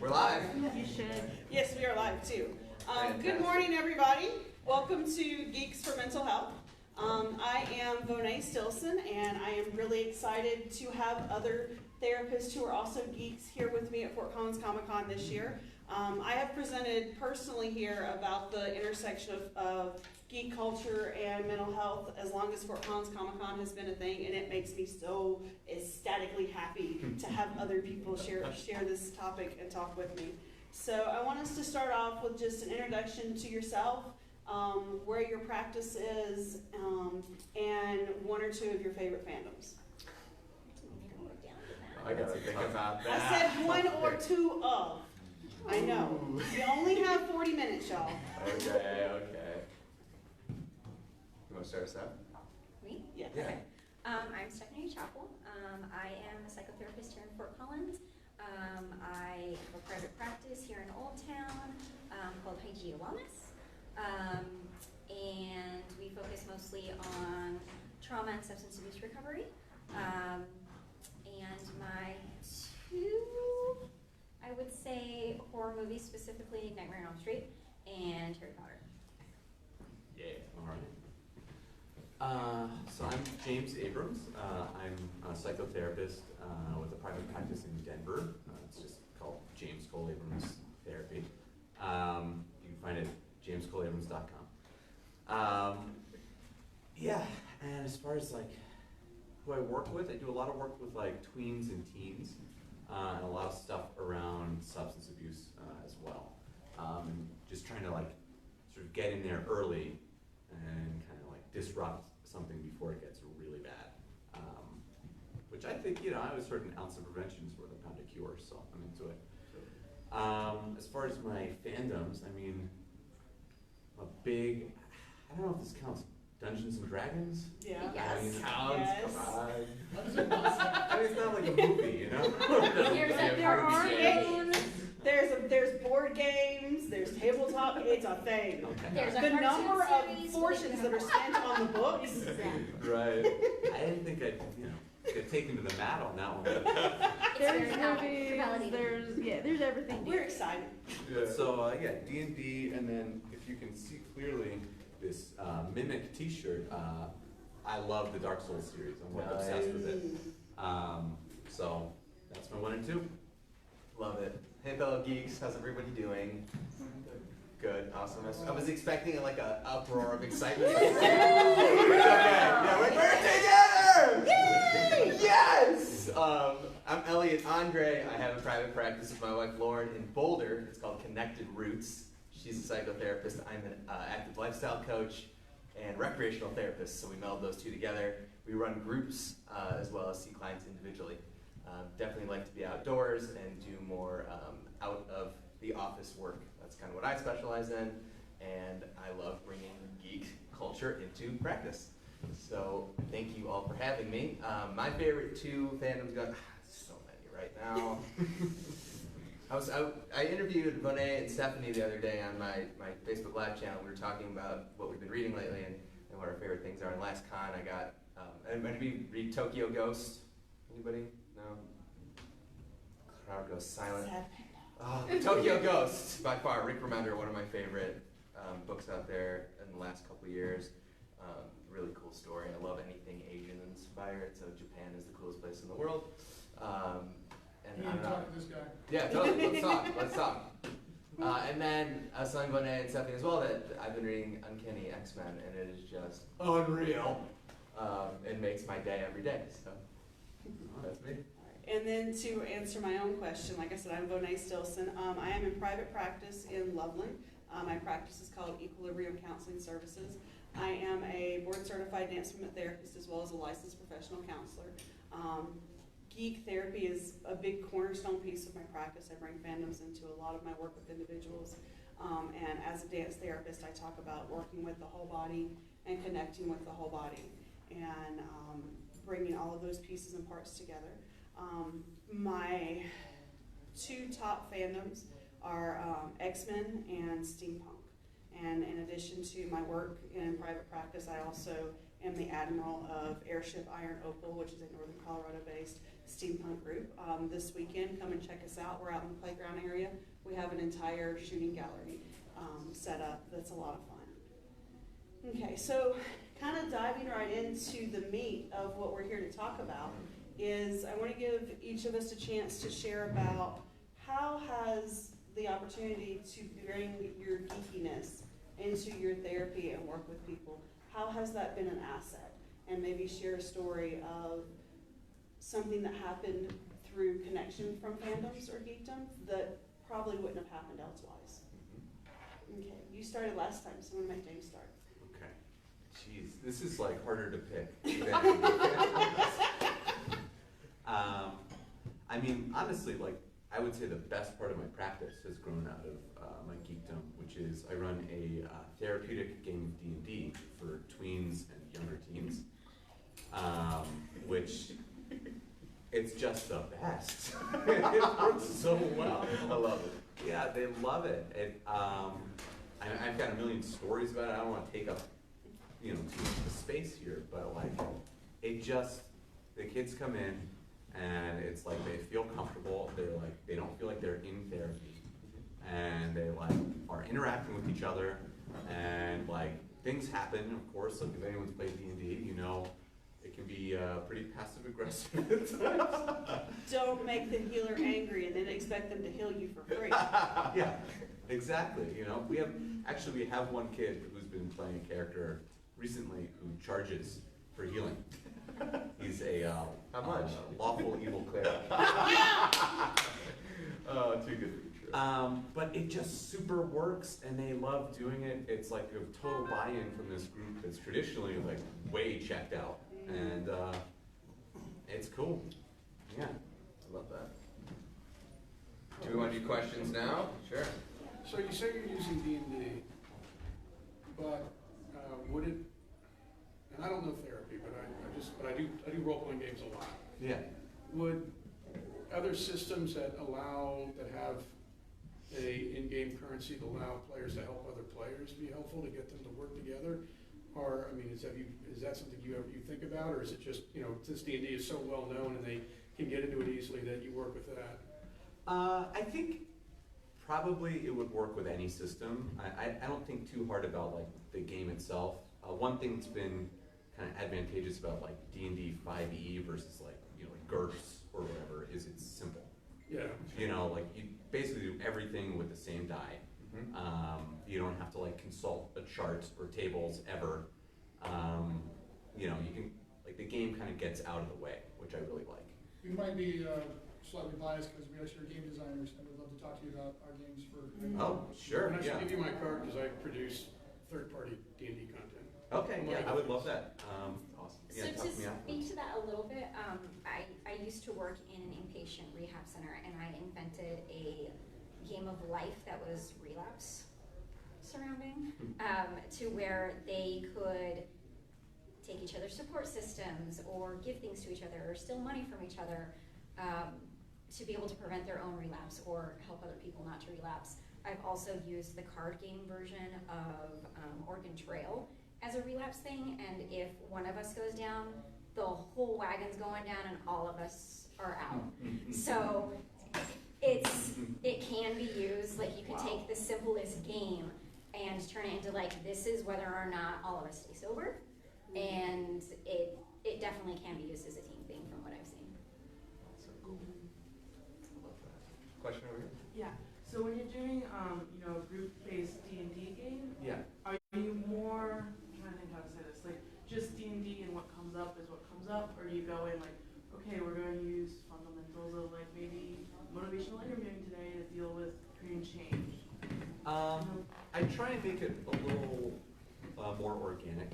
We're live. You should. Yes, we are live too. Good morning, everybody. Welcome to Geeks for Mental Health. I am Vonay Stilson, and I am really excited to have other therapists who are also geeks here with me at Fort Collins Comic Con this year. I have presented personally here about the intersection of geek culture and mental health as long as Fort Collins Comic Con has been a thing, and it makes me so ecstatically happy to have other people share this topic and talk with me. So I want us to start off with just an introduction to yourself, where your practice is, and one or two of your favorite fandoms. I gotta think about that. I said one or two of. I know. You only have 40 minutes, y'all. Okay. You want to start us out? Me? Yes. Yeah. Okay. I'm Stephanie Chappell. I am a psychotherapist here in Fort Collins. I have a private practice here in Old Town called Hygeia Wellness. And we focus mostly on trauma and substance abuse recovery. And my two, I would say, horror movies, specifically Nightmare on Elm Street and Harry Potter. Yeah. All right. So I'm James Abrams. I'm a psychotherapist with a private practice in Denver. It's just called James Cole Abrams Therapy. You can find it at jamescoleabrams.com. Yeah, and as far as like who I work with, I do a lot of work with like tweens and teens, and a lot of stuff around substance abuse as well. And just trying to like sort of get in there early and kind of like disrupt something before it gets really bad. Which I think, I always heard an ounce of prevention is worth a pound of cure, so I'm into it. As far as my fandoms, I mean, I don't know if this counts, Dungeons and Dragons? Yeah. Yes. I mean, counts, Yes. come on. I mean, it's not like a movie, There's board games, there's tabletop, it's a thing. Okay. There's a The cartoon number of series fortunes that are spent on the books. Right. I didn't think I'd, get taken to the mat on that one. There's Reality. movies, there's everything. We're excited. So D&D, and then if you can see clearly this Mimic t-shirt, I love the Dark Souls series. I'm like obsessed with it. So that's my 1 and 2. Love it. Hey fellow geeks, how's everybody doing? Good, awesome. I was expecting like an uproar of excitement. Okay, yeah, we're together! Yay! Yes! I'm Elliot Andre. I have a private practice with my wife Lauren in Boulder. It's called Connected Roots. She's a psychotherapist. I'm an active lifestyle coach and recreational therapist, so we meld those two together. We run groups as well as see clients individually. Definitely like to be outdoors and do more out of the office work. That's kind of what I specialize in, and I love bringing geek culture into practice. So thank you all for having me. My favorite two fandoms so many right now. I interviewed Vonay and Stephanie the other day on my Facebook Live channel. We were talking about what we've been reading lately and what our favorite things are. And last con I got, anybody read Tokyo Ghost? Anybody? No? Crowd goes silent. Tokyo Ghost, by far. Rick Remender, one of my favorite books out there in the last couple of years. Really cool story. I love anything Asian inspired, so Japan is the coolest place in the world. Can you talk to this guy? Yeah, totally. Let's talk. And then I was telling Vonay and Stephanie as well that I've been reading Uncanny X-Men, and it is just unreal. It makes my day every day. So that's me. And then to answer my own question, like I said, I'm Vonay Stilson. I am in private practice in Loveland. My practice is called Equilibrium Counseling Services. I am a board-certified dance movement therapist as well as a licensed professional counselor. Geek therapy is a big cornerstone piece of my practice. I bring fandoms into a lot of my work with individuals. And as a dance therapist, I talk about working with the whole body and connecting with the whole body and bringing all of those pieces and parts together. My two top fandoms are X-Men and steampunk. And in addition to my work in private practice, I also am the admiral of Airship Iron Opal, which is a Northern Colorado-based steampunk group. This weekend, come and check us out. We're out in the playground area. We have an entire shooting gallery set up. That's a lot of fun. Okay, so kind of diving right into the meat of what we're here to talk about is I want to give each of us a chance to share about how has the opportunity to bring your geekiness into your therapy and work with people, how has that been an asset? And maybe share a story of something that happened through connection from fandoms or geekdom that probably wouldn't have happened elsewise. Okay, you started last time, so I'm gonna make James start. Okay. Jeez, this is like harder to pick. I mean, honestly, like, I would say the best part of my practice has grown out of my geekdom, which is I run a therapeutic game of D&D for tweens and younger teens, which it's just the best. It works so well. I love it. Yeah, they love it. I've got a million stories about it. I don't want to take up, too much of the space here, but like, the kids come in and it's like they feel comfortable. They don't feel like they're in therapy, and they like are interacting with each other, and like things happen. Of course, like if anyone's played D&D, it can be pretty passive aggressive at times. Don't make the healer angry and then expect them to heal you for free. Yeah, exactly. We have one kid who's been playing a character recently who charges for healing. He's a How much? Lawful evil cleric. Oh, too good to be true. But it just super works, and they love doing it. It's like a total buy-in from this group that's traditionally like way checked out, and it's cool. Yeah, I love that. Do we want to do questions now? Sure. So you say you're using D&D, but would it, and I don't know therapy, but I do role-playing games a lot. yeah. Would other systems that have a in-game currency to allow players to help other players be helpful to get them to work together? Or, I mean, is that something you think about, or is it just, since D&D is so well known and they can get into it easily that you work with that? I think probably it would work with any system. I don't think too hard about like the game itself. One thing that's been kind of advantageous about like D&D 5e versus like GURPS or whatever is it's simple. Yeah. Like you basically do everything with the same die. Mm-hmm. You don't have to like consult a chart or tables ever. You can like the game kind of gets out of the way, which I really like. We might be slightly biased because we actually are game designers and would love to talk to you about our games for. Oh, sure, And I should yeah. give you my card because I produce third-party D&D content. Okay, yeah, I would love that. Awesome. Yeah, So talk to me out. speak to that a little bit, I used to work in an inpatient rehab center, and I invented a game of life that was relapse surrounding, to where they could take each other's support systems or give things to each other or steal money from each other, to be able to prevent their own relapse or help other people not to relapse. I've also used the card game version of Oregon Trail as a relapse thing, and if one of us goes down, the whole wagon's going down and all of us are out. So it can be used, like you could take the simplest game and turn it into like, this is whether or not all of us stay sober, and it definitely can be used as a team thing from what I've seen. So cool. I love that. Question over here? Yeah. So when you're doing, a group-based D&D game, Yeah. are you more, I'm trying to think how to say this, like just D&D and what comes up is what comes up, or do you go in like, okay, we're going to use fundamentals of like maybe motivational interviewing today to deal with creating change? I try and make it a little more organic,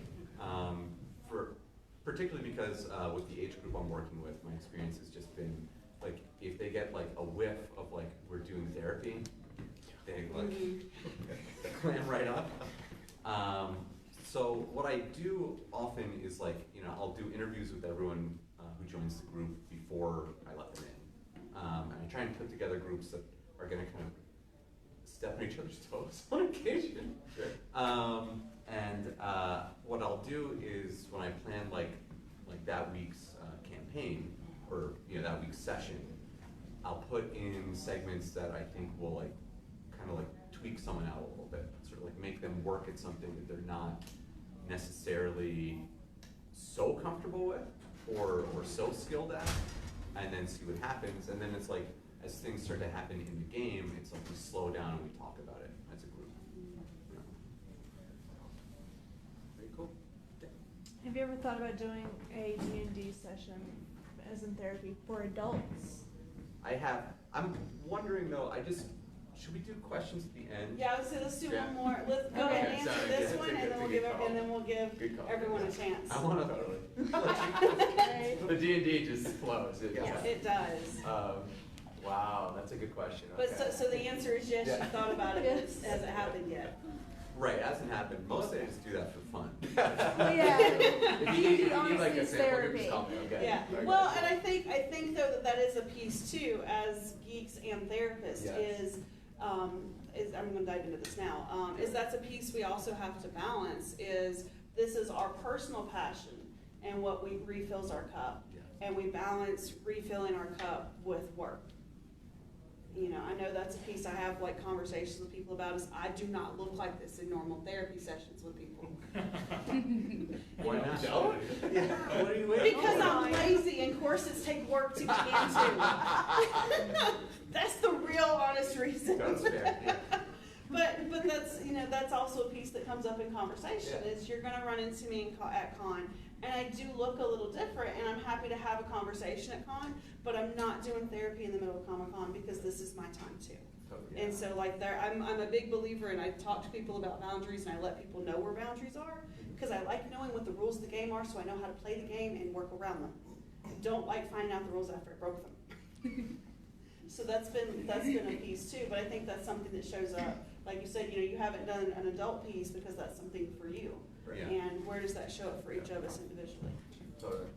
particularly because with the age group I'm working with, my experience has just been like if they get like a whiff of like we're doing therapy, they like clam right up. So what I do often is like I'll do interviews with everyone who joins the group before I let them in, and I try and put together groups that are going to kind of step on each other's toes on occasion. Sure. And what I'll do is when I plan like that week's campaign or that week's session, I'll put in segments that I think will like kind of like tweak someone out a little bit, sort of like make them work at something that they're not necessarily so comfortable with or so skilled at, and then see what happens. And then it's like as things start to happen in the game, it's like we slow down and we talk about it as a group. Yeah. Very cool. Have you ever thought about doing a D&D session as in therapy for adults? I have. I'm wondering though. Should we do questions at the end? Yeah, so let's do Yeah. one more. Let's go Okay. ahead and answer Sorry, this yeah, one, it's a and then we'll good give call. give Good call. everyone a chance. I want to. The D&D just flows. Yes, it does. Wow, that's a good question. But Okay. so the answer is yes. Yeah. You thought about it, Yes. but it hasn't happened yet. Right, it hasn't happened. Mostly I just do that for fun. Yeah. If you need like Honestly, a it's sample, therapy. just call me, okay? Yeah. Okay. Well, and I think though that is a piece too, as geeks and therapists, Yes. is I'm going to dive into this now. Is that's a piece we also have to balance. Is this is our personal passion and what we refills our cup, Yes. and we balance refilling our cup with work. I know that's a piece I have like conversations with people about. Is I do not look like this in normal therapy sessions with people. Why not? No? Yeah. What are you waiting Because for? I'm lazy and corsets take work to get into. That's the real honest reason. That's fair. Yeah. But that's also a piece that comes up in conversation. Yeah. Is you're gonna run into me at con, and I do look a little different, and I'm happy to have a conversation at con, but I'm not doing therapy in the middle of Comic-Con because this is my time too. Totally. And so I'm a big believer, and I talk to people about boundaries, and I let people know where boundaries are, because I like knowing what the rules of the game are so I know how to play the game and work around them. I don't like finding out the rules after I broke them. So that's been a piece too, but I think that's something that shows up. Like you said, you haven't done an adult piece because that's something for you. Right. Yeah. And where does that show up for each of us individually? Totally.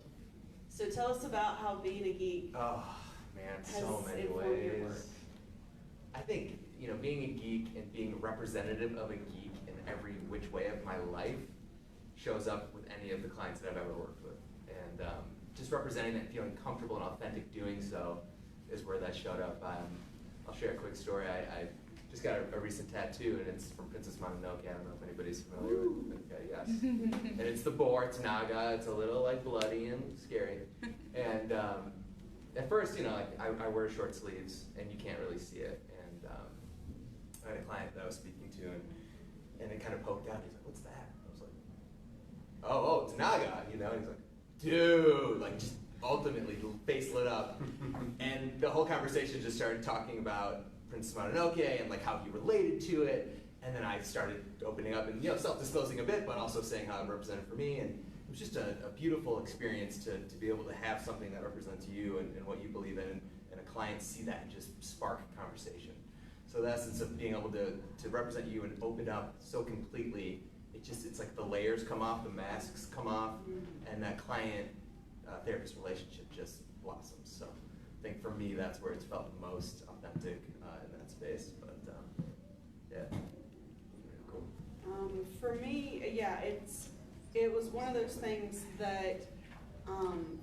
So tell us about how being a geek Oh, man, has so many informed your ways. work. I think, being a geek and being representative of a geek in every which way of my life shows up with any of the clients that I've ever worked with. And just representing that, feeling comfortable and authentic doing so is where that showed up. I'll share a quick story. I just got a recent tattoo, and it's from Princess Mononoke. I don't know if anybody's familiar with it. Okay, yes. And it's the boar, it's Naga, it's a little like bloody and scary. And at first, I wear short sleeves, and you can't really see it. And I had a client that I was speaking to, and it kind of poked out. He's like, "What's that?" I was like, "Oh, it's Naga," And he's like, "Dude," like just ultimately face lit up. And the whole conversation just started talking about Princess Mononoke and like how he related to it. And then I started opening up and self-disclosing a bit, but also saying how it represented for me. And it was just a beautiful experience to be able to have something that represents you and what you believe in, and a client see that and just spark a conversation. So the essence of being able to represent you and open up so completely, it's like the layers come off, the masks come off, and that client therapist relationship just blossoms. So I think for me, that's where it's felt the most authentic in that space. But yeah, cool. For me, yeah, it was one of those things that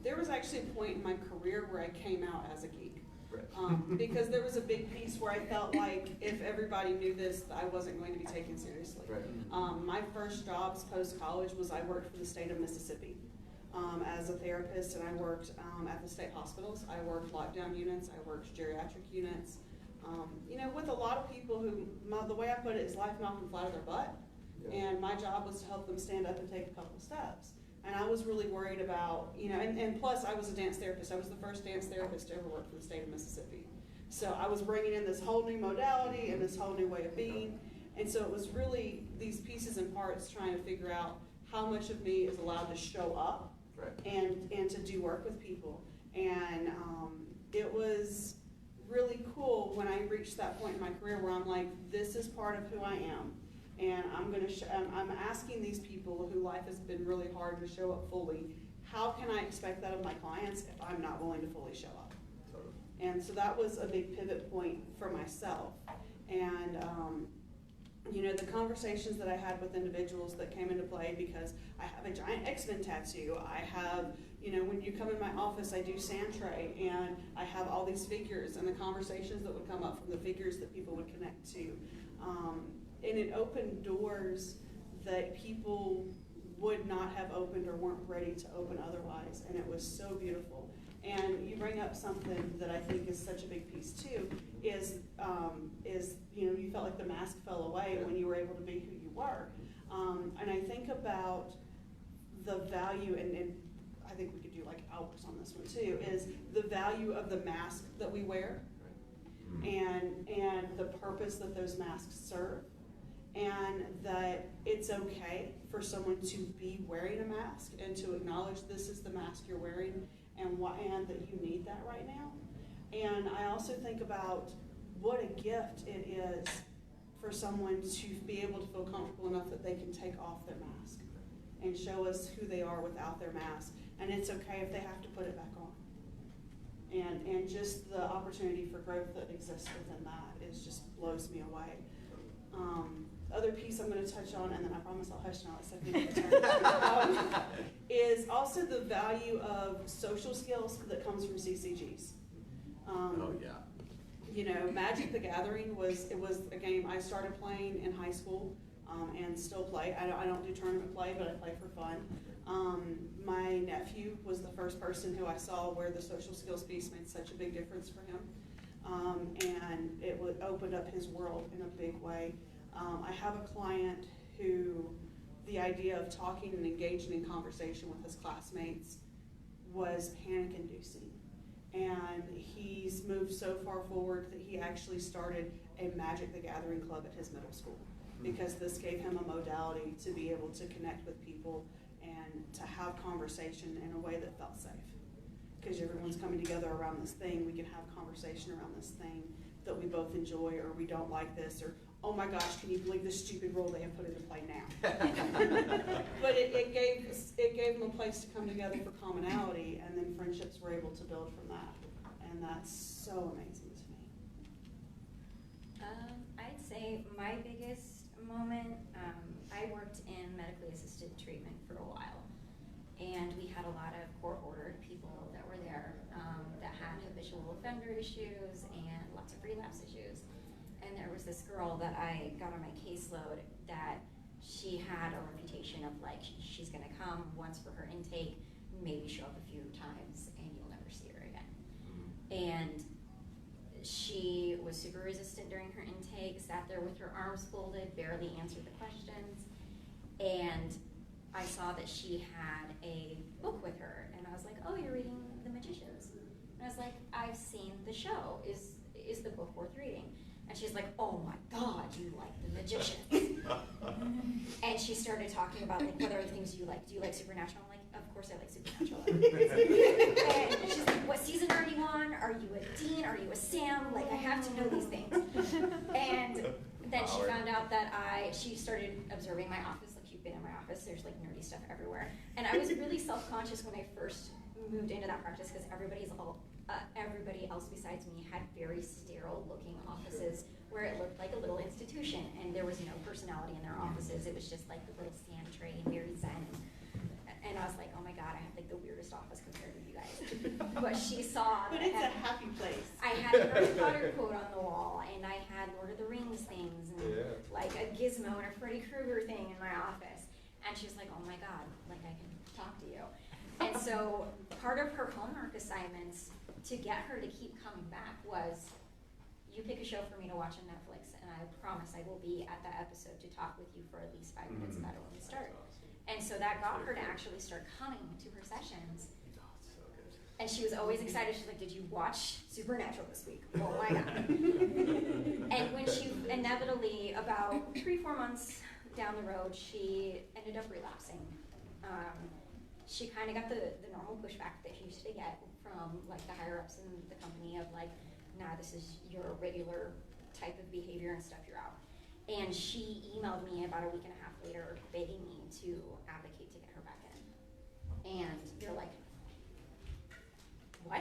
there was actually a point in my career where I came out as a geek. Right. Because there was a big piece where I felt like if everybody knew this, I wasn't going to be taken seriously. Right. My first jobs post-college was I worked for the state of Mississippi as a therapist, and I worked at the state hospitals. I worked lockdown units, I worked geriatric units, with a lot of people who, the way I put it is life knocked them flat on their butt, and my job was to help them stand up and take a couple steps. And I was really worried about, and plus I was a dance therapist. I was the first dance therapist to ever work for the state of Mississippi. So I was bringing in this whole new modality and this whole new way of being. And so it was really these pieces and parts trying to figure out how much of me is allowed to show up and to do work with people. And it was really cool when I reached that point in my career where I'm like, this is part of who I am. And I'm asking these people who life has been really hard to show up fully, how can I expect that of my clients if I'm not willing to fully show up? Totally. And so that was a big pivot point for myself. And you know, the conversations that I had with individuals that came into play, because I have a giant X-Men tattoo, I have, you know, when you come in my office, I do Sandtray, and I have all these figures, and the conversations that would come up from the figures that people would connect to. And it opened doors that people would not have opened or weren't ready to open otherwise, and it was so beautiful. And you bring up something that I think is such a big piece too, is you know, you felt like the mask fell away when you were able to be who you were. And I think about the value, and I think we could do like hours on this one too, is the value of the mask that we wear, and the purpose that those masks serve, and that it's okay for someone to be wearing a mask and to acknowledge this is the mask you're wearing, and that you need that right now. And I also think about what a gift it is for someone to be able to feel comfortable enough that they can take off their mask and show us who they are without their mask. And it's okay if they have to put it back on. And just the opportunity for growth that exists within that is just blows me away. Other piece I'm going to touch on, and then I promise I'll hush now, let Stephanie return, is also the value of social skills that comes from CCGs. Oh yeah. You know, Magic the Gathering was a game I started playing in high school, and still play. I don't do tournament play, but I play for fun. My nephew was the first person who I saw where the social skills piece made such a big difference for him, and it opened up his world in a big way. I have a client who the idea of talking and engaging in conversation with his classmates was panic-inducing. And he's moved so far forward that he actually started a Magic the Gathering club at his middle school, because this gave him a modality to be able to connect with people and to have conversation in a way that felt safe. Because everyone's coming together around this thing, we can have conversation around this thing that we both enjoy, or we don't like this, or oh my gosh, can you believe this stupid rule they have put into play now? But it gave them a place to come together for commonality, and then friendships were able to build from that. And that's so amazing to me. I'd say my biggest moment, I worked in medically assisted treatment for a while, and we had a lot of court-ordered people that were there that had habitual offender issues and lots of relapse issues. And there was this girl that I got on my caseload that she had a reputation of like, she's gonna come once for her intake, maybe show up a few times, and you'll never see her again. And she was super resistant during her intake, sat there with her arms folded, barely answered the questions. And I saw that she had a book with her, and I was like, oh, you're reading The Magicians. And I was like, I've seen the show, is the book worth reading? And she's like, oh my God, you like The Magicians. And she started talking about like, what other things do you like? Do you like Supernatural? I'm like, of course I like Supernatural. And she's like, what season are you on? Are you a Dean? Are you a Sam? Like, I have to know these things. And then she found out that she started observing my office. Like, you've been in my office, there's like nerdy stuff everywhere. And I was really self-conscious when I first moved into that practice, because everybody else besides me had very sterile looking offices where it looked like a little institution, and there was no personality in their offices. It was just like the little sand tray and very zen. And I was like, oh my God, I have like the weirdest office compared to you guys. But she saw But that it's a happy place. I had a Harry Potter quote on the wall, and I had Lord of the Rings things, and like a Gizmo and a Freddy Krueger thing in my office. And she was like, oh my God, like I can talk to you. And so part of her homework assignments to get her to keep coming back was, you pick a show for me to watch on Netflix, and I promise I will be at that episode to talk with you for at least 5 minutes about it when we start. And so that got her to actually start coming to her sessions. And she was always excited. She's like, did you watch Supernatural this week? Oh my God. And when she inevitably, about 3-4 months down the road, she ended up relapsing. She kind of got the normal pushback that she used to get from like the higher ups in the company of like, nah, this is your regular type of behavior and stuff, you're out. And she emailed me about a week and a half later begging me to advocate to get her back in. And you're like, what?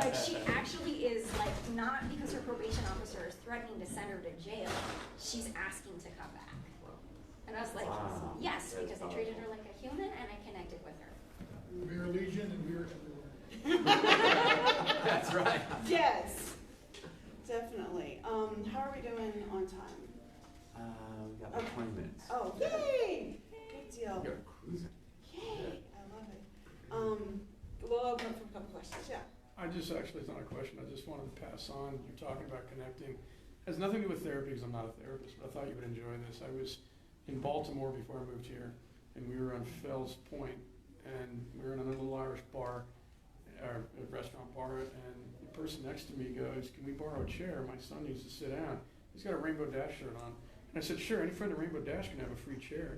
Like, she actually is, like, not because her probation officer is threatening to send her to jail, she's asking to come back. And I was like, Wow. yes, That's because I treated her like a human and I connected with her. We are legion and we are everywhere. That's right. Yes, definitely. How are we doing on time? We got like 20 minutes. Oh, yay! Good deal. You're cruising. Yay! I love it. We'll open up for a couple questions. Yeah. I just actually, it's not a question, I just wanted to pass on, you're talking about connecting. Has nothing to do with therapy because I'm not a therapist, but I thought you would enjoy this. I was in Baltimore before I moved here, and we were on Fells Point, and we were in a little Irish bar, or a restaurant bar, and the person next to me goes, "Can we borrow a chair? My son needs to sit down." He's got a Rainbow Dash shirt on. And I said, "Sure, any friend of Rainbow Dash can have a free chair."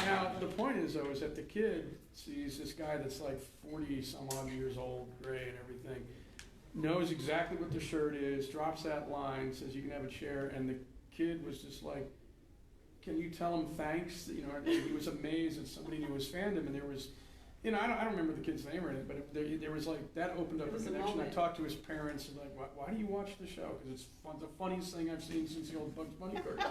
Now, the point is, though, is that the kid sees this guy that's like 40 some odd years old, gray and everything, knows exactly what the shirt is, drops that line, says you can have a chair, and the kid was just like, "Can you tell him thanks?" You know, he was amazed that somebody knew his fandom, and there was, you know, I don't remember the kid's name or anything, but there was like, that opened up It a was a connection. I moment. talked to his parents, and like, why do you watch the show? Because it's the funniest thing I've seen since the old Bugs Bunny cartoon.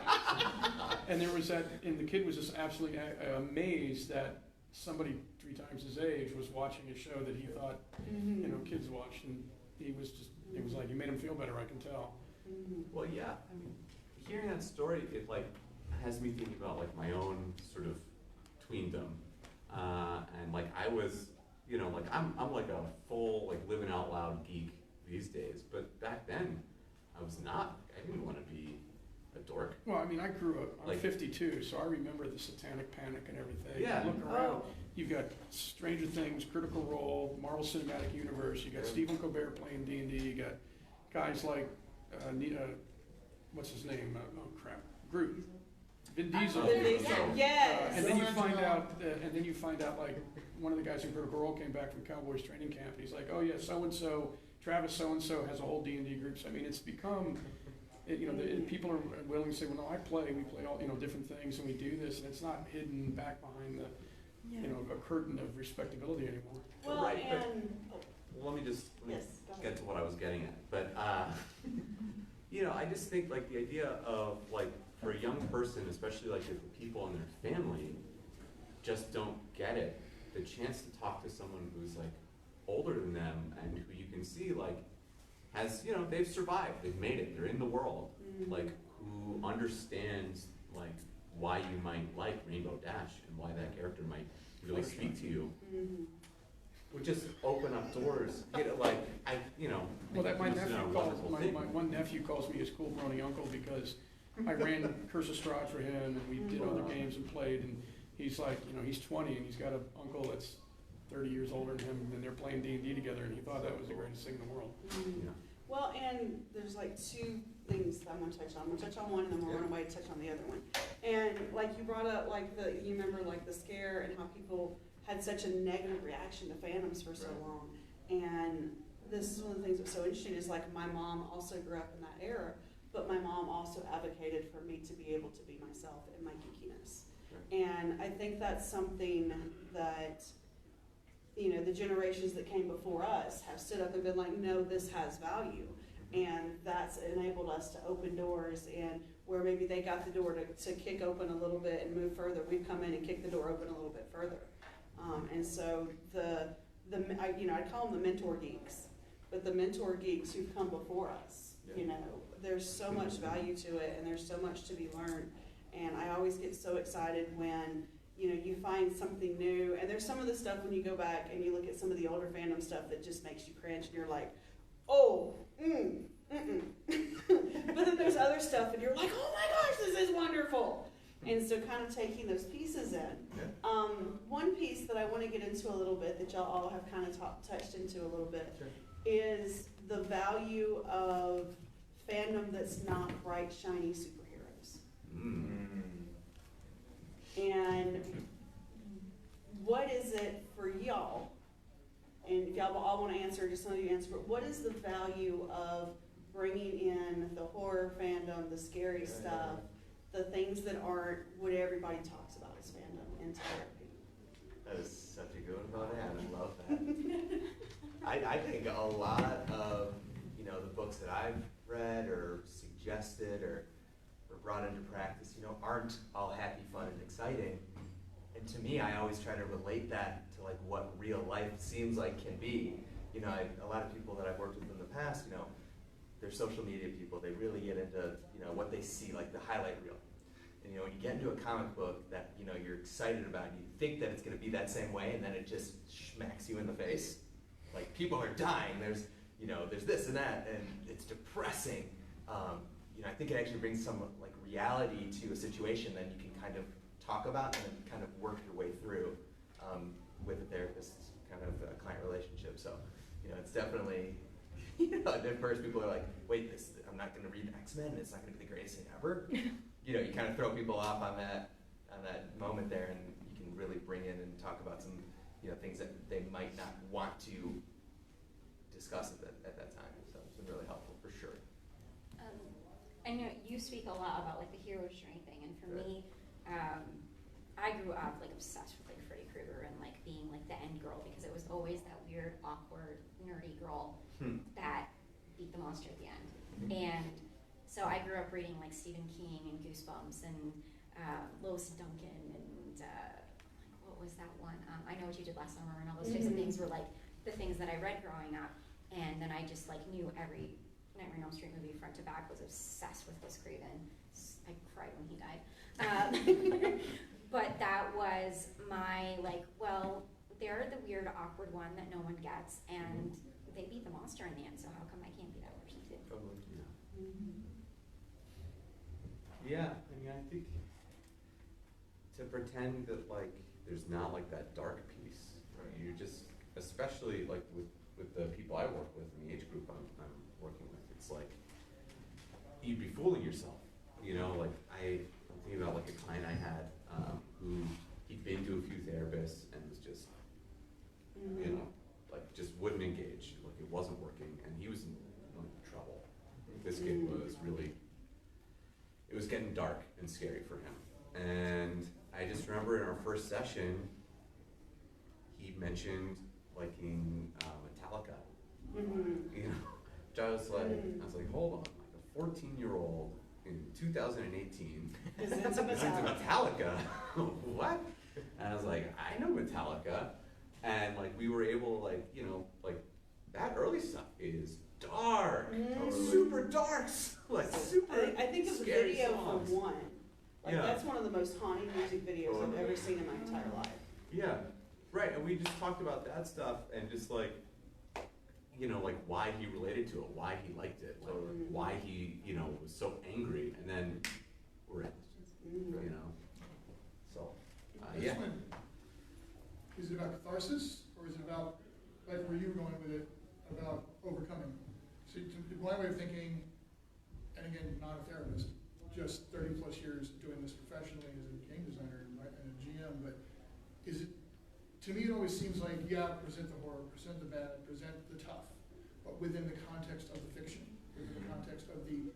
And there was that, and the kid was just absolutely amazed that somebody 3 times his age was watching a show that he thought, Mm-hmm. you know, kids watched, and he was just, it was like, you made him feel better, I can tell. Mm-hmm. Well, yeah, I mean, hearing that story, it like has me thinking about like my own sort of tweendom. And like I was, you know, like I'm like a full like living out loud geek these days, but back then I was not. I didn't want to be a dork. Well, I mean, I grew up, I'm Like- 52, so I remember the Satanic Panic and everything. Yeah. You look around, Oh. you've got Stranger Things, Critical Role, Marvel Cinematic Universe, you got Yeah. Stephen Colbert playing D&D, you got guys like, what's his name, oh crap, Groot, Vin Diesel. Vin Diesel. Yes. And then you Don't find mention out, like, one of the guys in Critical Role came back from Cowboys training camp, and he's like, "Oh yeah, so-and-so, Travis so-and-so has a whole D&D group." So, I mean, it's become, you know, people are willing to say, "Well, no, we play all, you know, different things, and we do this," and it's not hidden back behind the, Yeah. you know, a curtain of respectability anymore. Well, Right, but- and Well, let me yes, go get ahead. to what I was getting at. But you know, I just think like the idea of like for a young person, especially like if the people in their family just don't get it, the chance to talk to someone who's like older than them and who you can see like has, you know, they've survived, they've made it, they're in the world, Mhm. like who understands like why you might like Rainbow Dash and why that character might really speak to you, Mhm. would just open up doors. You know, like I, you know. Well, that my it's a nephew wonderful calls, thing. my one nephew calls me his cool brony uncle because I ran Curse of Strahd for him, and we did other games and played, and he's like, you know, he's 20 and he's got an uncle that's 30 years older than him, and they're playing D&D together, and he thought that was the greatest thing in the world. Mhm. Yeah. Well, and there's like 2 things that I'm gonna touch on. I'm gonna touch on one and then we'll run away to touch on the other one. And like you brought up like you remember like the scare and how people had such a negative reaction to fandoms for so Right. long. And this is one of the things that's so interesting is like my mom also grew up in that era, but my mom also advocated for me to be able to be myself in my geekiness. Sure. And I think that's something that, you know, the generations that came before us have stood up and been like, no, this has value. And that's enabled us to open doors, and where maybe they got the door to kick open a little bit and move further, we've come in and kicked the door open a little bit further. And so I'd call them the mentor geeks, but the mentor geeks who've come before us, Yeah. you know, there's so much value to it and there's so much to be learned. And I always get so excited when, you know, you find something new, and there's some of the stuff when you go back and you look at some of the older fandom stuff that just makes you cringe and you're like, oh, but then there's other stuff and you're like, oh my gosh, this is wonderful. And so kind of taking those pieces in. One piece that I want to get into a little bit that y'all all have kind of touched into a little bit Sure. is the value of fandom that's not bright, shiny superheroes. And what is it for y'all? And if y'all all want to answer, just some of you answer, but what is the value of bringing in the horror fandom, the scary stuff, the things that aren't what everybody talks about as fandom into therapy? That is such a good one about it. I love that. I think a lot of, you know, the books that I've read or suggested or brought into practice, you know, aren't all happy, fun, and exciting. And to me, I always try to relate that to like what real life seems like can be. You know, a lot of people that I've worked with in the past, you know, they're social media people. They really get into, you know, what they see, like the highlight reel. And, you know, when you get into a comic book that, you know, you're excited about, and you think that it's going to be that same way, and then it just smacks you in the face. Like, people are dying. There's, you know, there's this and that, and it's depressing. You know, I think it actually brings some, like, reality to a situation that you can kind of talk about and then kind of work your way through with a therapist kind of client relationship. So, you know, it's definitely, you know, at first people are like, wait, I'm not going to read X-Men, it's not going to be the greatest thing ever. You know, you kind of throw people off on that moment there, and you can really bring in and talk about some, you know, things that they might not want to discuss at that time. So it's been really helpful for sure. I know you speak a lot about like the hero's journey thing, and for me, I grew up like obsessed with like Freddy Krueger and like being like the end girl, because it was always that weird, awkward, nerdy girl that beat the monster at the end. And so I grew up reading like Stephen King and Goosebumps and Lois Duncan and like, what was that one? I Know What You Did Last Summer, and all those types of things were like the things that I read growing up. And then I just like knew every Nightmare on Elm Street movie front to back, was obsessed with Wes Craven. I cried when he died. But that was my like, well, they're the weird, awkward one that no one gets, and they beat the monster in the end, so how come I can't be that person too? Totally. Yeah, I mean, I think to pretend that like there's not like that dark piece, right? You just, especially like with the people I work with in the age group I'm working with, it's like you'd be fooling yourself, you know. Like I'm thinking about like a client I had who he'd been to a few therapists and was just, you know, like just wouldn't engage, like it wasn't working, and he was in like trouble. This kid was really, it was getting dark and scary for him. And I just remember in our first session, he mentioned liking Metallica. You know, which I was like, hold on, like a 14-year-old in 2018 Is into listens to Metallica. Metallica. What? And I was like, I know Metallica. And like we were able to like, you know, like that early stuff is dark, super dark, like super I think it was a scary video songs. for one. Like Yeah. that's one of the most haunting music videos I've ever seen in my entire life. Yeah, right. And we just talked about that stuff and just like, you know, like why he related to it, why he liked it, like why he, you know, was so angry, and then we're in, you know. So, yeah. Is it about catharsis, or is it about, like where you were going with it, about overcoming? So my way of thinking, and again, not a therapist, just 30 plus years doing this professionally as a game designer and a GM, but is it, to me it always seems like, yeah, present the horror, present the bad, present the tough, but within the context of the fiction, within the context of the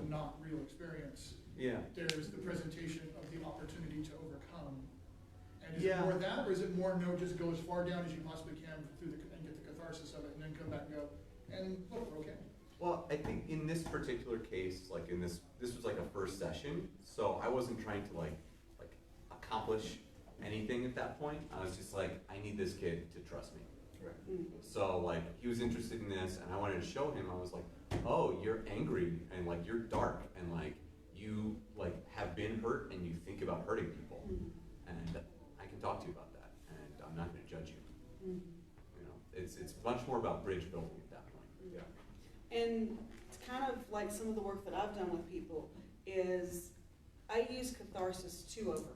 not real experience. Yeah. There's the presentation of the opportunity to overcome. And is Yeah. it more that, or is it more no, just go as far down as you possibly can through and get the catharsis of it, and then come back and go, and look, we're okay. Well, I think in this particular case, like in this was like a first session, so I wasn't trying to like accomplish anything at that point. I was just like, I need this kid to trust me. Right. So like he was interested in this, and I wanted to show him. I was like, oh, you're angry and like you're dark and like you like have been hurt and you think about hurting people, and I can talk to you about that, and I'm not going to judge you. You know, it's much more about bridge building at that point. Yeah. And it's kind of like some of the work that I've done with people is I use catharsis to overcome.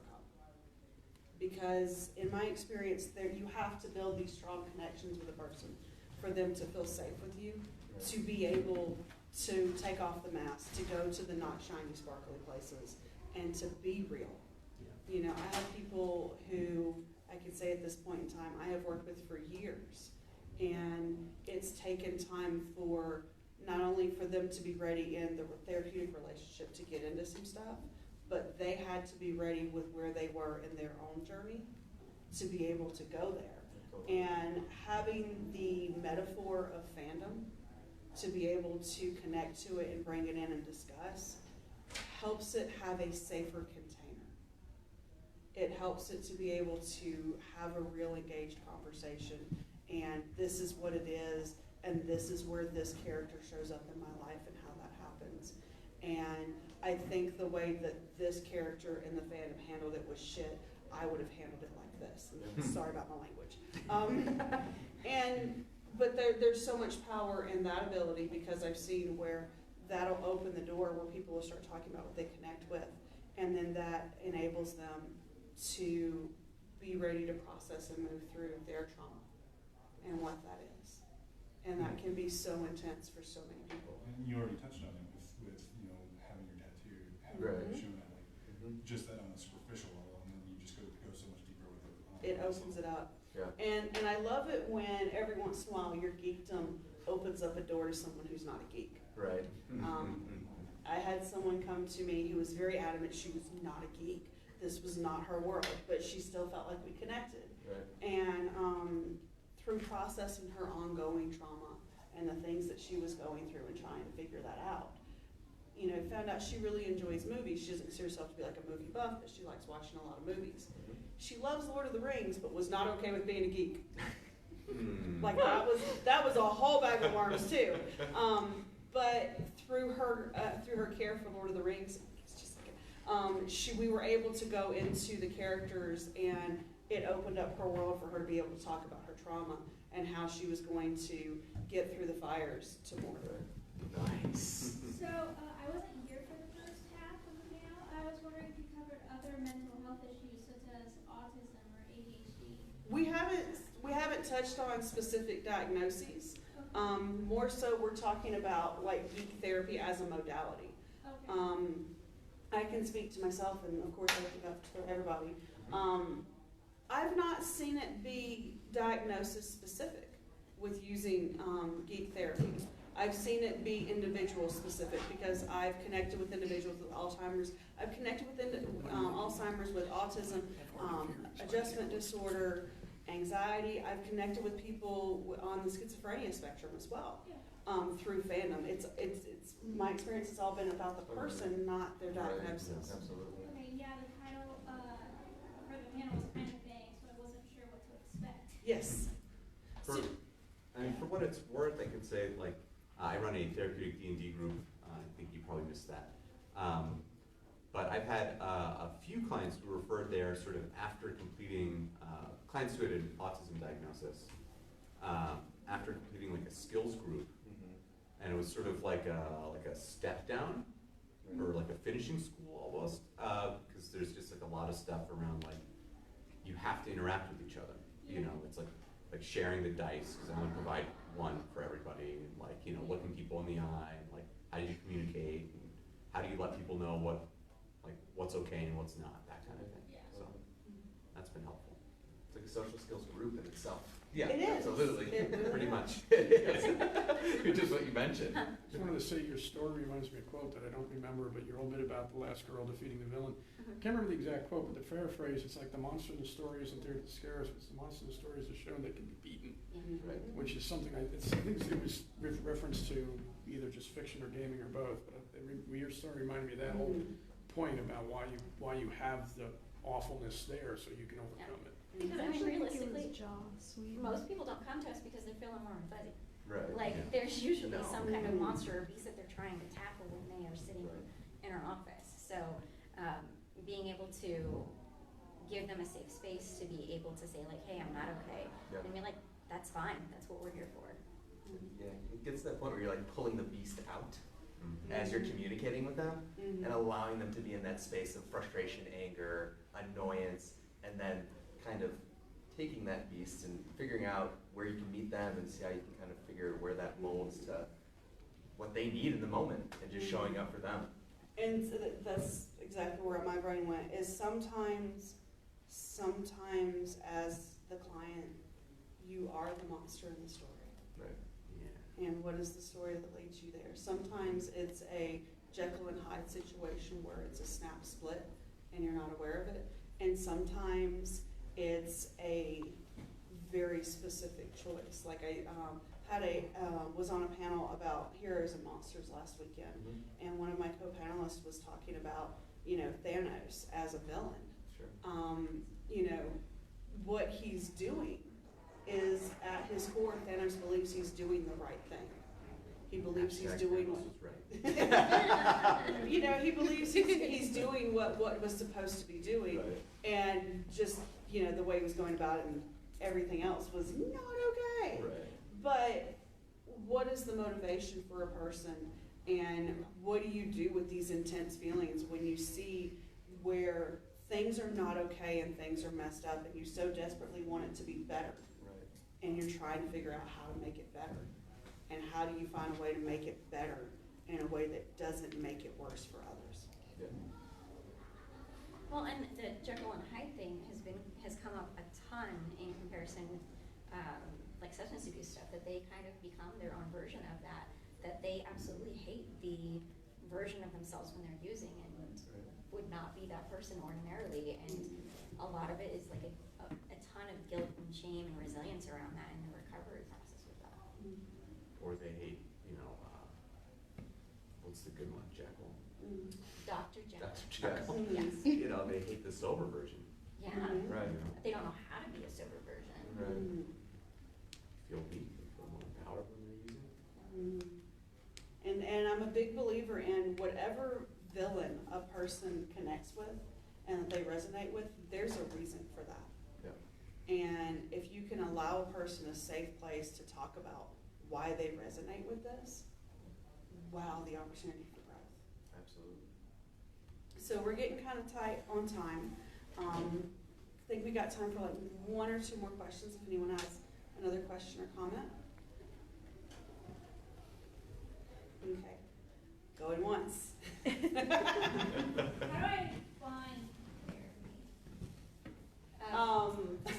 Because in my experience, there you have to build these strong connections with a person for them to feel safe with you, to be able to take off the mask, to go to the not shiny, sparkly places, and to be real. Yeah. You know, I have people who I could say at this point in time I have worked with for years, and it's taken time for not only for them to be ready in the therapeutic relationship to get into some stuff, but they had to be ready with where they were in their own journey to be able to go there. And having the metaphor of fandom, to be able to connect to it and bring it in and discuss, helps it have a safer container. It helps it to be able to have a real engaged conversation, and this is what it is, and this is where this character shows up in my life and how that happens. And I think the way that this character in the fandom handled it was shit. I would have handled it like this. Sorry about my language. But there's so much power in that ability, because I've seen where that'll open the door where people will start talking about what they connect with, and then that enables them to be ready to process and move through their trauma and what that is. And that can be so intense for so many people. And you already touched on it with you know, having your tattoo, having Right. it shown that, like, just that on a superficial level, and then you just go so much deeper with it. It opens it up. Yeah. And I love it when every once in a while your geekdom opens up a door to someone who's not a geek. Right. I had someone come to me who was very adamant she was not a geek. This was not her world, but she still felt like we connected. Right. And through processing her ongoing trauma and the things that she was going through and trying to figure that out, you know, found out she really enjoys movies. She doesn't consider herself to be like a movie buff, but she likes watching a lot of movies. She loves Lord of the Rings, but was not okay with being a geek. Like that was a whole bag of worms too. But through her care for Lord of the Rings, we were able to go into the characters, and it opened up her world for her to be able to talk about her trauma and how she was going to get through the fires to Mordor. Nice. So, I wasn't here for the first half of the panel. I was wondering if you covered other mental health issues such as autism or ADHD. We haven't touched on specific diagnoses. More so we're talking about like geek therapy as a modality. Okay. I can speak to myself, and of course I think for everybody. I've not seen it be diagnosis specific with using geek therapy. I've seen it be individual specific, because I've connected with individuals with Alzheimer's. I've connected with Alzheimer's, with autism, adjustment disorder, anxiety. I've connected with people on the schizophrenia spectrum as well. Through fandom. It's my experience has all been about the person, not their diagnosis. Right. Absolutely. Okay, yeah, the title for the panel was kind of vague, so I wasn't sure what to expect. Yes. For what it's worth, I could say, like, I run a therapeutic D&D group. I think you probably missed that. But I've had a few clients who referred there sort of after completing, clients who had an autism diagnosis, after completing like a skills group. And it was sort of like a step down, or like a finishing school almost, because there's just like a lot of stuff around, like, you have to interact with each other. You know, it's like sharing the dice, because I want to provide one for everybody, and like, you know, looking people in the eye, and like, how do you communicate, and how do you let people know what's okay and what's not, that kind of thing. Yeah. So that's been helpful. It's like a social skills group in itself. Yeah, It is. absolutely. It really Pretty is. much. It is. Which is what you mentioned. Just wanted to say your story reminds me of a quote that I don't remember, but your old bit about the last girl defeating the villain. Can't remember the exact quote, but the paraphrase, it's like the monster in the story isn't there to scare us, it's the monster in the story is shown that can be beaten, Right. which is something I think it was with reference to either just fiction or gaming or both, but your story reminded me of that whole point about why you have the awfulness there so you can overcome it. Because I mean, Actually, think realistically, it was Joss Whedon. most people don't come to us because they're feeling warm and fuzzy. Right. Like, Yeah. there's usually No. some kind of monster or beast that they're trying to tackle when they are sitting in our office. So, being able to give them a safe space to be able to say, like, hey, I'm not okay. Yeah. And be like, that's fine, that's what we're here for. Yeah, it gets to that point where you're like pulling the beast out Mhm. as you're communicating with them, Mhm. and allowing them to be in that space of frustration, anger, annoyance, and then kind of taking that beast and figuring out where you can meet them and see how you can kind of figure where that molds to what they need in the moment, and just showing up for them. And so that's exactly where my brain went, is sometimes as the client, you are the monster in the story. Right. Yeah. And what is the story that leads you there? Sometimes it's a Jekyll and Hyde situation where it's a snap split and you're not aware of it. And sometimes It's a very specific choice. Like I was on a panel about heroes and monsters last weekend, and one of my co-panelists was talking about, Thanos as a villain. Sure. What he's doing is, at his core, Thanos believes he's doing the right thing. He believes he's doing Thanos was right. he believes he's doing what was supposed to be doing, Right. and just, the way he was going about it and everything else was not okay. Right. But what is the motivation for a person, and what do you do with these intense feelings when you see where things are not okay and things are messed up, and you so desperately want it to be better, Right. and you're trying to figure out how to make it better, and how do you find a way to make it better in a way that doesn't make it worse for others? Yeah. Well, and the Jekyll and Hyde thing has come up a ton in comparison with like substance abuse stuff, that they kind of become their own version of that they absolutely hate the version of themselves when they're using, and would not be that person ordinarily, and a lot of it is like a ton of guilt and shame and resilience around that, and the recovery process with that. Or they hate, what's the good one? Jekyll. Dr. Jekyll. Dr. Jekyll. Yes. They hate the sober version. Yeah. Right. They don't know how to be a sober version. Right. Feel weak, they feel more empowered when they're using it. And I'm a big believer in whatever villain a person connects with and that they resonate with, there's a reason for that. Yeah. And if you can allow a person a safe place to talk about why they resonate with this, wow, the opportunity for growth. Absolutely. So we're getting kind of tight on time. I think we got time for like one or two more questions if anyone has another question or comment. Okay, going once. How do I find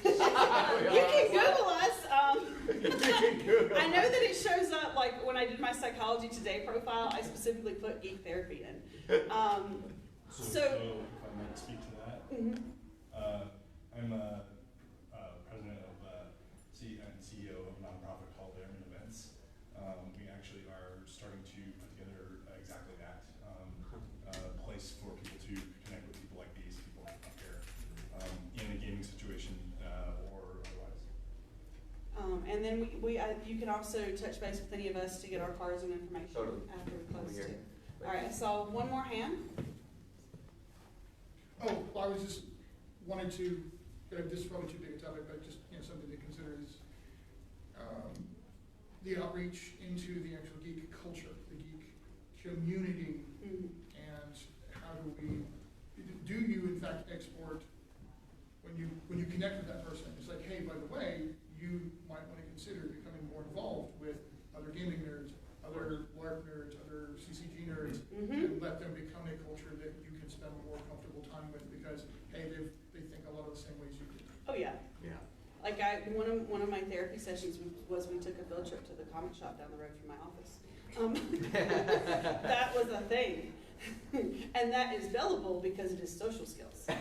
therapy? You can Google us. I know that it shows up, like when I did my Psychology Today profile, I specifically put geek therapy in. So if I might speak to that, I'm president of and CEO of a nonprofit called Airman Events. We actually are starting to put together exactly that, a place for people to connect with people like these people up here in a gaming situation or otherwise. And then you can also touch base with any of us to get our cards and information after we close too. All right, I saw one more hand. Oh, well, I was just wanted to, this is probably too big a topic, but just, something to consider is the outreach into the actual geek culture, the geek community, and how do you in fact export when you connect with that person? It's like, hey, by the way, you might want to consider becoming more involved with other gaming nerds, other LARP nerds, other CCG nerds, and let them become a culture that you can spend a more comfortable time with because, hey, they think a lot of the same ways you do. Oh yeah. Yeah. Like one of my therapy sessions was we took a field trip to the comic shop down the road from my office. That was a thing. And that is valuable because it is social skills. I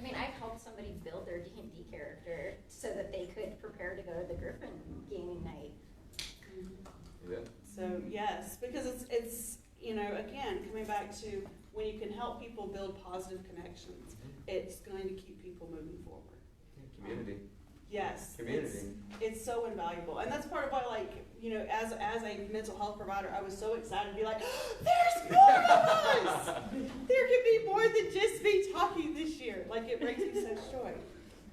mean, I've helped somebody build their D&D character so that they could prepare to go to the Griffin gaming night. Yeah. So yes, because it's again, coming back to when you can help people build positive connections, it's going to keep people moving forward. Community. Yes. Community. It's so invaluable. And that's part of why, as a mental health provider, I was so excited to be like, there's more of us! There can be more than just me talking this year. Like, it brings me such joy.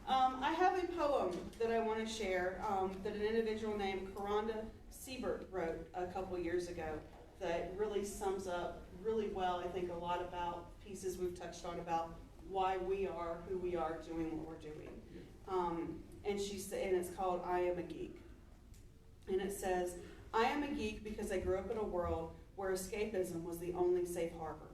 I have a poem that I want to share that an individual named Karanda Siebert wrote a couple years ago that really sums up really well, I think, a lot about pieces we've touched on about why we are who we are doing what we're doing. And it's called I Am a Geek. And it says, I am a geek because I grew up in a world where escapism was the only safe harbor.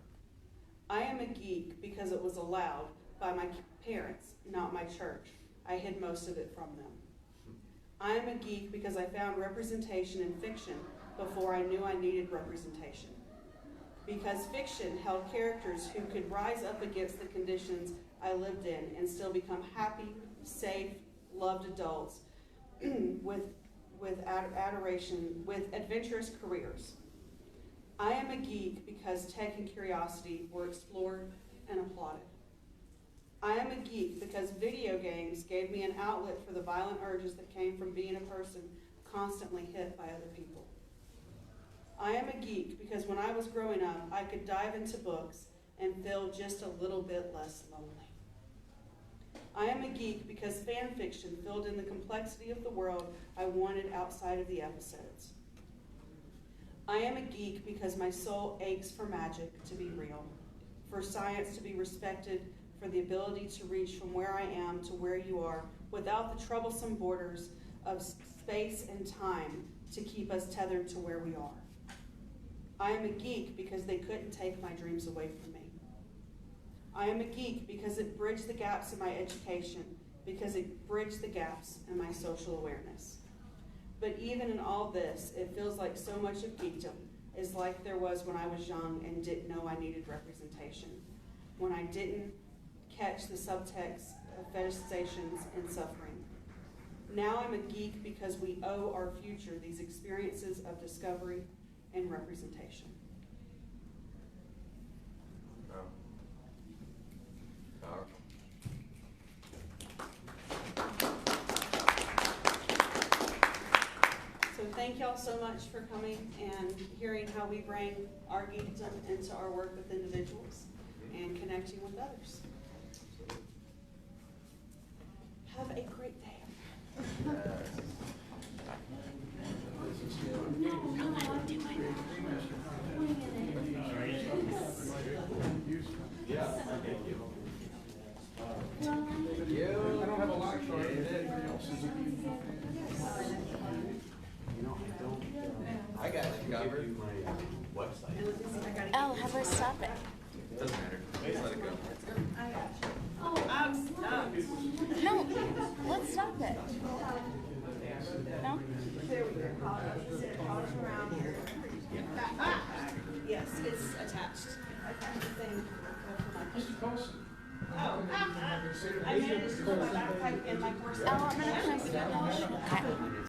I am a geek because it was allowed by my parents, not my church. I hid most of it from them. I am a geek because I found representation in fiction before I knew I needed representation. Because fiction held characters who could rise up against the conditions I lived in and still become happy, safe, loved adults with adoration, with adventurous careers. I am a geek because tech and curiosity were explored and applauded. I am a geek because video games gave me an outlet for the violent urges that came from being a person constantly hit by other people. I am a geek because when I was growing up, I could dive into books and feel just a little bit less lonely. I am a geek because fan fiction filled in the complexity of the world I wanted outside of the episodes. I am a geek because my soul aches for magic to be real, for science to be respected, for the ability to reach from where I am to where you are without the troublesome borders of space and time to keep us tethered to where we are. I am a geek because they couldn't take my dreams away from me. I am a geek because it bridged the gaps in my education, because it bridged the gaps in my social awareness. But even in all this, it feels like so much of geekdom is like there was when I was young and didn't know I needed representation, when I didn't catch the subtext of fetishizations and suffering. Now I'm a geek because we owe our future these experiences of discovery and representation. Oh. Powerful. So thank y'all so much for coming and hearing how we bring our geekdom into our work with individuals and connecting with others. Have a great day. Yeah, thank you. I don't have a lot for it. Everybody else is I got it covered. Give you my website. Oh, have her stop it. Doesn't matter. Just let it go. No, let's stop it. No? There we go. Polish around here. Yes, it's attached. Mr. Colson. Oh, I managed to put my backpack in my course. Oh, I'm gonna put